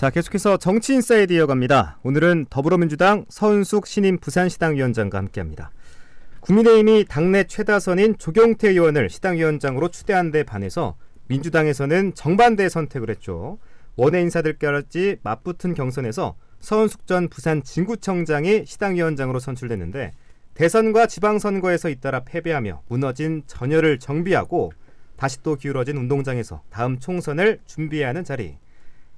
자, 계속해서 정치인사이드 이어갑니다. 오늘은 더불어민주당 서은숙 신임 부산시당위원장과 함께합니다. 국민의힘이 당내 최다선인 조경태 의원을 시당위원장으로 추대한 데 반해서 민주당에서는 정반대 선택을 했죠. 원외 인사들까지 맞붙은 경선에서 서은숙 전 부산 진구청장이 시당위원장으로 선출됐는데 대선과 지방선거에서 잇따라 패배하며 무너진 전열을 정비하고 다시 또 기울어진 운동장에서 다음 총선을 준비해야 하는 자리.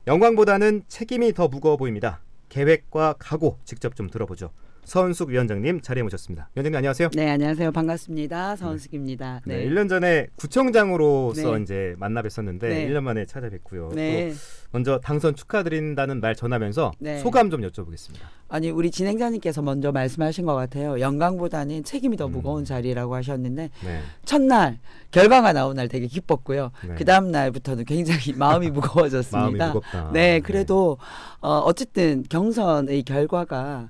영광보다는 책임이 더 무거워 보입니다. 계획과 각오 직접 좀 들어보죠. 서은숙 위원장님 자리에 모셨습니다. 위원장님 안녕하세요. 네, 안녕하세요. 반갑습니다. 서은숙입니다. 네. 1년 전에 구청장으로서 네. 이제 만나 뵀었는데 네. 1년 만에 찾아뵙고요. 네. 또 먼저 당선 축하드린다는 말 전하면서 네. 소감 좀 여쭤보겠습니다. 아니 우리 진행자님께서 먼저 말씀하신 것 같아요. 영광보다는 책임이 더 무거운 자리라고 하셨는데 네. 첫날 결과가 나온 날 되게 기뻤고요. 네. 그 다음 날부터는 굉장히 마음이 무거워졌습니다. 마음이 무겁다. 네, 그래도 어쨌든 경선의 결과가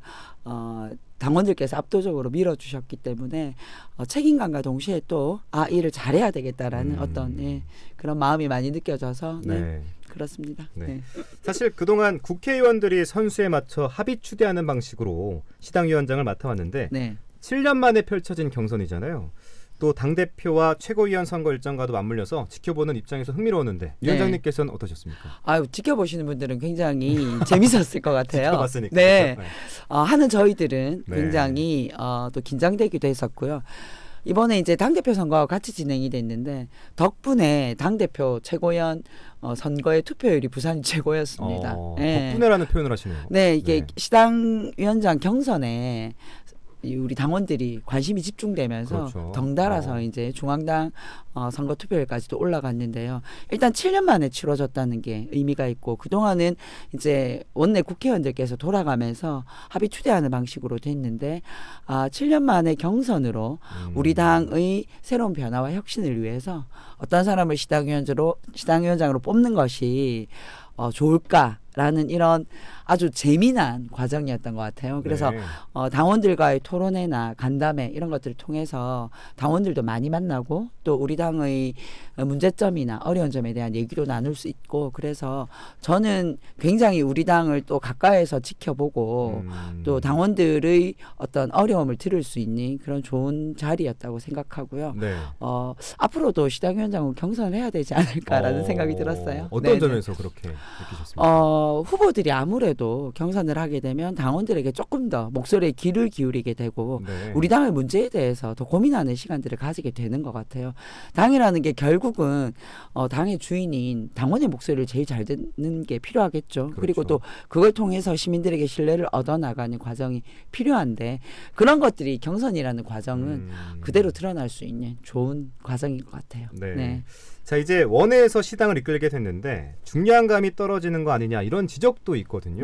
당원들께서 압도적으로 밀어주셨기 때문에 책임감과 동시에 또 일을 잘해야 되겠다라는 어떤 그런 마음이 많이 느껴져서 그렇습니다. 네. 사실 그동안 국회의원들이 선수에 맞춰 합의 추대하는 방식으로 시당위원장을 맡아왔는데 7년 만에 펼쳐진 경선이잖아요. 또 당대표와 최고위원 선거 일정과도 맞물려서 지켜보는 입장에서 흥미로웠는데 위원장님께서는 어떠셨습니까? 지켜보시는 분들은 굉장히 재밌었을 것 같아요. 지켜봤으니까. 네. 그렇죠? 하는 저희들은 네. 굉장히 또 긴장되기도 했었고요. 이번에 이제 당대표 선거와 같이 진행이 됐는데 덕분에 당대표 최고위원 선거의 투표율이 부산이 최고였습니다. 덕분에라는 표현을 하시네요. 네, 이게 시당위원장 경선에 우리 당원들이 관심이 집중되면서 그렇죠. 덩달아서 이제 중앙당 선거 투표율까지도 올라갔는데요. 일단 7년 만에 치러졌다는 게 의미가 있고 그동안은 이제 원내 국회의원들께서 돌아가면서 합의 추대하는 방식으로 됐는데 7년 만에 경선으로 우리 당의 새로운 변화와 혁신을 위해서 어떤 사람을 시당위원장으로 뽑는 것이 좋을까라는 이런 아주 재미난 과정이었던 것 같아요. 그래서 당원들과의 토론회나 간담회 이런 것들을 통해서 당원들도 많이 만나고 또 우리 당의 문제점이나 어려운 점에 대한 얘기도 나눌 수 있고 그래서 저는 굉장히 우리 당을 또 가까이에서 지켜보고 또 당원들의 어떤 어려움을 들을 수 있는 그런 좋은 자리였다고 생각하고요. 앞으로도 시당위원장은 경선을 해야 되지 않을까라는 생각이 들었어요. 어떤 점에서 그렇게 느끼셨습니까? 후보들이 아무래도 경선을 하게 되면 당원들에게 조금 더 목소리에 귀를 기울이게 되고 우리 당의 문제에 대해서 더 고민하는 시간들을 가지게 되는 것 같아요. 당이라는 게 결국은 당의 주인인 당원의 목소리를 제일 잘 듣는 게 필요하겠죠. 그렇죠. 그리고 또 그걸 통해서 시민들에게 신뢰를 얻어나가는 과정이 필요한데 그런 것들이 경선이라는 과정은 그대로 드러날 수 있는 좋은 과정인 것 같아요. 네. 자, 이제 원외에서 시당을 이끌게 됐는데 중량감이 떨어지는 거 아니냐 이런 지적도 있거든요.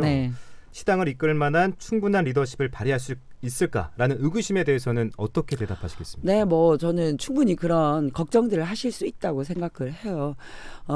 시당을 이끌 만한 충분한 리더십을 발휘할 수 있을까라는 의구심에 대해서는 어떻게 대답하시겠습니까? 네, 저는 충분히 그런 걱정들을 하실 수 있다고 생각을 해요.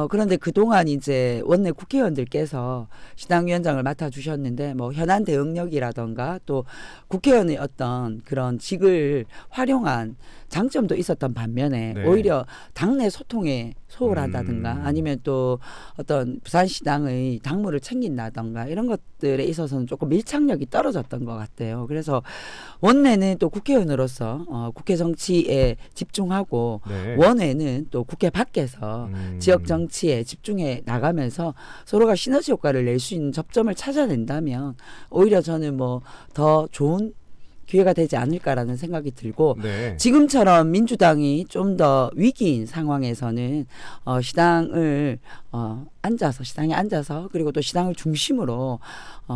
그런데 그동안 이제 원내 국회의원들께서 시당위원장을 맡아주셨는데 현안 대응력이라던가 또 국회의원의 어떤 그런 직을 활용한 장점도 있었던 반면에 오히려 당내 소통에 소홀하다든가 아니면 또 어떤 부산시당의 당무를 챙긴다던가 이런 것들에 있어서는 조금 밀착력이 떨어졌던 것 같아요. 그래서 원내는 또 국회의원으로서 국회 정치에 집중하고 원외는 또 국회 밖에서 지역 정치에 집중해 나가면서 서로가 시너지 효과를 낼 수 있는 접점을 찾아낸다면 오히려 저는 더 좋은 기회가 되지 않을까라는 생각이 들고 지금처럼 민주당이 좀 더 위기인 상황에서는 시당에 앉아서 그리고 또 시당을 중심으로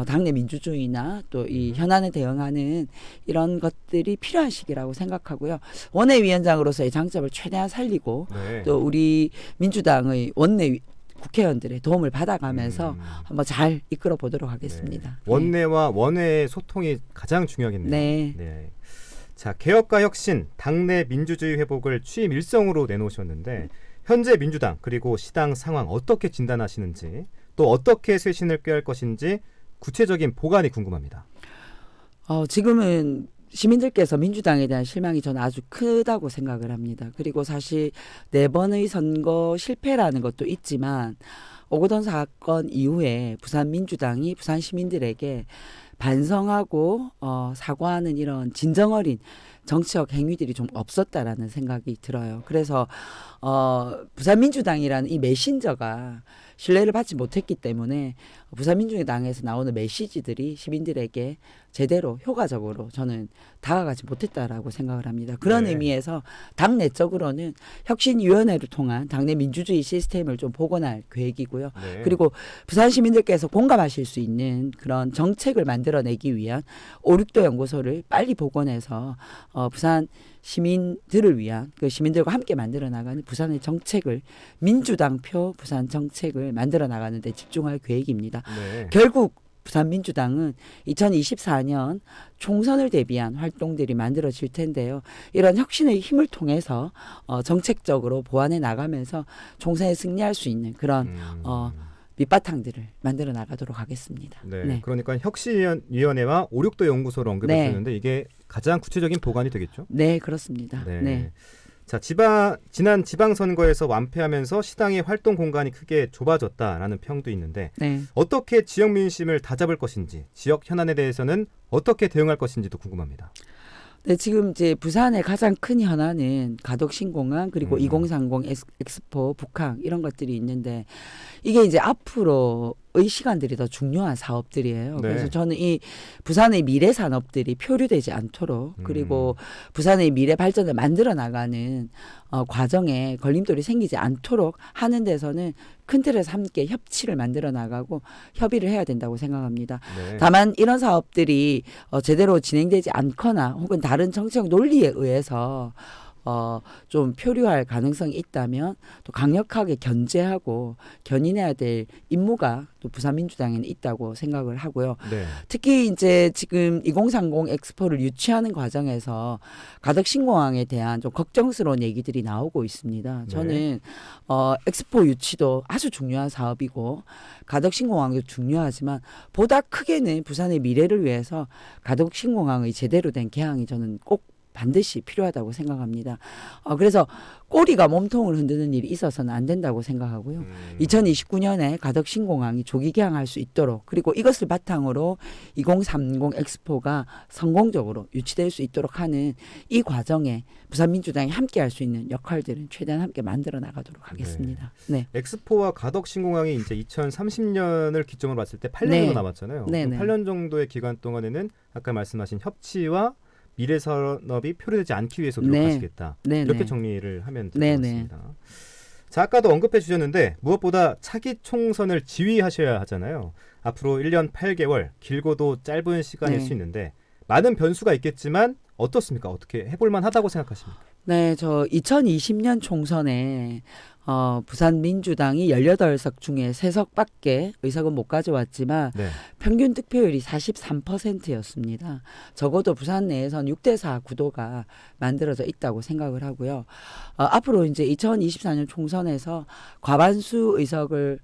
당내 민주주의나 또 이 현안에 대응하는 이런 것들이 필요한 시기라고 생각하고요. 원내위원장으로서의 장점을 최대한 살리고 또 우리 민주당의 원내 국회의원들의 도움을 받아가면서 한번 잘 이끌어 보도록 하겠습니다. 원내와 원외의 소통이 가장 중요하겠네요. 자, 개혁과 혁신, 당내 민주주의 회복을 취임 일성으로 내놓으셨는데 현재 민주당 그리고 시당 상황 어떻게 진단하시는지 또 어떻게 쇄신을 꾀할 것인지 구체적인 보관이 궁금합니다. 지금은 시민들께서 민주당에 대한 실망이 저는 아주 크다고 생각을 합니다. 그리고 사실 4번의 선거 실패라는 것도 있지만 오거돈 사건 이후에 부산 민주당이 부산 시민들에게 반성하고 사과하는 이런 진정 어린 정치적 행위들이 좀 없었다라는 생각이 들어요. 그래서 부산 민주당이라는 이 메신저가 신뢰를 받지 못했기 때문에 부산 민주당에서 나오는 메시지들이 시민들에게 제대로 효과적으로 저는 다가가지 못했다라고 생각을 합니다. 그런 네. 의미에서 당 내적으로는 혁신위원회를 통한 당내 민주주의 시스템을 좀 복원할 계획이고요. 네. 그리고 부산 시민들께서 공감하실 수 있는 그런 정책을 만들어내기 위한 5.6도 연구소를 빨리 복원해서 부산 시민들을 위한 그 시민들과 함께 만들어 나가는 부산의 정책을 민주당표 부산 정책을 만들어 나가는 데 집중할 계획입니다. 네. 결국 부산 민주당은 2024년 총선을 대비한 활동들이 만들어질 텐데요. 이런 혁신의 힘을 통해서 정책적으로 보완해 나가면서 총선에 승리할 수 있는 그런 밑바탕들을 만들어 나가도록 하겠습니다. 네. 네. 그러니까 혁신위원회와 5.6도 연구소를 언급하셨는데 이게 가장 구체적인 보관이 되겠죠? 네, 그렇습니다. 네. 네. 자, 지난 지방선거에서 완패하면서 시당의 활동 공간이 크게 좁아졌다라는 평도 있는데 네. 어떻게 지역 민심을 다잡을 것인지, 지역 현안에 대해서는 어떻게 대응할 것인지도 궁금합니다. 네, 지금 이제 부산의 가장 큰 현안은 가덕신공항 그리고 2030 엑스포 북항 이런 것들이 있는데 이게 이제 앞으로의 시간들이 더 중요한 사업들이에요. 네. 그래서 저는 이 부산의 미래 산업들이 표류되지 않도록 그리고 부산의 미래 발전을 만들어 나가는 과정에 걸림돌이 생기지 않도록 하는 데서는 큰 틀에서 함께 협치를 만들어 나가고 협의를 해야 된다고 생각합니다. 네. 다만 이런 사업들이 제대로 진행되지 않거나 혹은 다른 정책 논리에 의해서 좀 표류할 가능성이 있다면 또 강력하게 견제하고 견인해야 될 임무가 또 부산민주당에는 있다고 생각을 하고요. 네. 특히 이제 지금 2030 엑스포를 유치하는 과정에서 가덕신공항에 대한 좀 걱정스러운 얘기들이 나오고 있습니다. 저는 엑스포 유치도 아주 중요한 사업이고 가덕신공항도 중요하지만 보다 크게는 부산의 미래를 위해서 가덕신공항의 제대로 된 개항이 저는 꼭 반드시 필요하다고 생각합니다. 그래서 꼬리가 몸통을 흔드는 일이 있어서는 안 된다고 생각하고요. 2029년에 가덕신공항이 조기 개항할 수 있도록 그리고 이것을 바탕으로 2030 엑스포가 성공적으로 유치될 수 있도록 하는 이 과정에 부산민주당이 함께 할 수 있는 역할들은 최대한 함께 만들어 나가도록 하겠습니다. 네. 엑스포와 가덕신공항이 이제 2030년을 기점으로 봤을 때 8년 네. 정도 남았잖아요. 네, 네. 8년 정도의 기간 동안에는 아까 말씀하신 협치와 미래 산업이 표류되지 않기 위해서 노력하시겠다. 네, 이렇게 네. 정리를 하면 될 것 네, 같습니다. 자, 아까도 언급해 주셨는데 무엇보다 차기 총선을 지휘하셔야 하잖아요. 앞으로 1년 8개월, 길고도 짧은 시간일 네. 수 있는데 많은 변수가 있겠지만 어떻습니까? 어떻게 해볼 만하다고 생각하십니까? 네, 저 2020년 총선에 부산 민주당이 18석 중에 3석밖에 의석은 못 가져왔지만 네. 평균 득표율이 43%였습니다. 적어도 부산 내에선 6대4 구도가 만들어져 있다고 생각을 하고요. 앞으로 이제 2024년 총선에서 과반수 의석을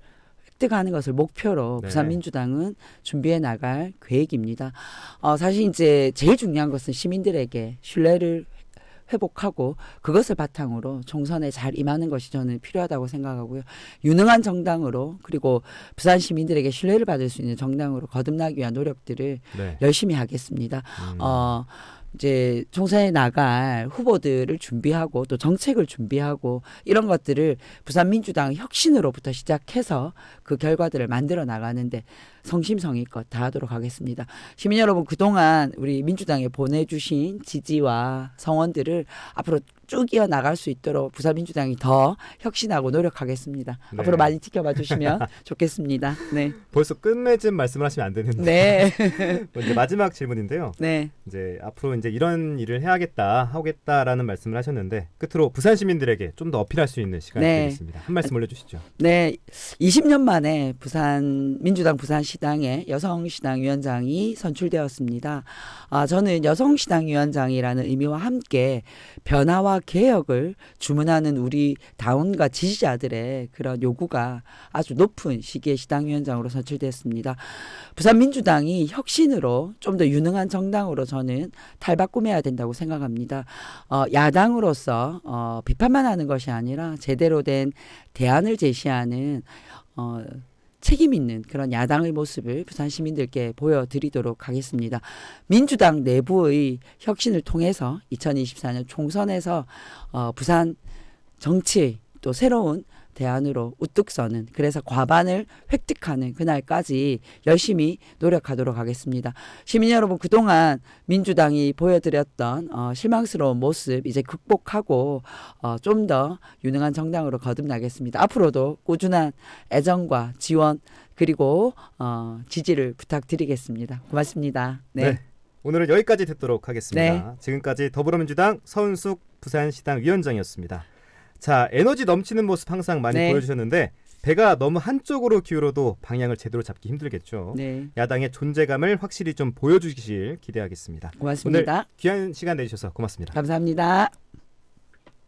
획득하는 것을 목표로 네. 부산민주당은 준비해 나갈 계획입니다. 사실 이제 제일 중요한 것은 시민들에게 신뢰를 회복하고 그것을 바탕으로 총선에 잘 임하는 것이 저는 필요하다고 생각하고요. 유능한 정당으로 그리고 부산 시민들에게 신뢰를 받을 수 있는 정당으로 거듭나기 위한 노력들을 네. 열심히 하겠습니다. 이제 총선에 나갈 후보들을 준비하고 또 정책을 준비하고 이런 것들을 부산민주당 혁신으로부터 시작해서 그 결과들을 만들어 나가는데 성심성의껏 다하도록 하겠습니다. 시민 여러분 그동안 우리 민주당에 보내주신 지지와 성원들을 앞으로 쭉 이어나갈 수 있도록 부산민주당이 더 혁신하고 노력하겠습니다. 네. 앞으로 많이 지켜봐 주시면 좋겠습니다. 네. 벌써 끝맺음 말씀을 하시면 안 되는데 네. 이제 마지막 질문인데요. 네. 이제 앞으로 이제 이런 일을 하겠다라는 말씀을 하셨는데 끝으로 부산 시민들에게 좀 더 어필할 수 있는 시간이 네. 되겠습니다. 한 말씀 올려주시죠. 네, 20년 만에 민주당 부산시당의 여성시당 위원장이 선출되었습니다. 저는 여성시당 위원장이라는 의미와 함께 변화와 개혁을 주문하는 우리 당원과 지지자들의 그런 요구가 아주 높은 시기에 시당위원장으로 선출됐습니다. 부산민주당이 혁신으로 좀 더 유능한 정당으로 저는 탈바꿈해야 된다고 생각합니다. 야당으로서 비판만 하는 것이 아니라 제대로 된 대안을 제시하는 책임 있는 그런 야당의 모습을 부산 시민들께 보여드리도록 하겠습니다. 민주당 내부의 혁신을 통해서 2024년 총선에서 부산 정치 또 새로운 대안으로 우뚝 서는, 그래서 과반을 획득하는 그날까지 열심히 노력하도록 하겠습니다. 시민 여러분, 그동안 민주당이 보여드렸던 실망스러운 모습 이제 극복하고 좀 더 유능한 정당으로 거듭나겠습니다. 앞으로도 꾸준한 애정과 지원 그리고 지지를 부탁드리겠습니다. 고맙습니다. 네. 오늘은 여기까지 듣도록 하겠습니다. 네. 지금까지 더불어민주당 서은숙 부산시당 위원장이었습니다. 자, 에너지 넘치는 모습 항상 많이 네. 보여주셨는데 배가 너무 한쪽으로 기울어도 방향을 제대로 잡기 힘들겠죠. 네. 야당의 존재감을 확실히 좀 보여주시길 기대하겠습니다. 고맙습니다. 오늘 귀한 시간 내주셔서 고맙습니다. 감사합니다.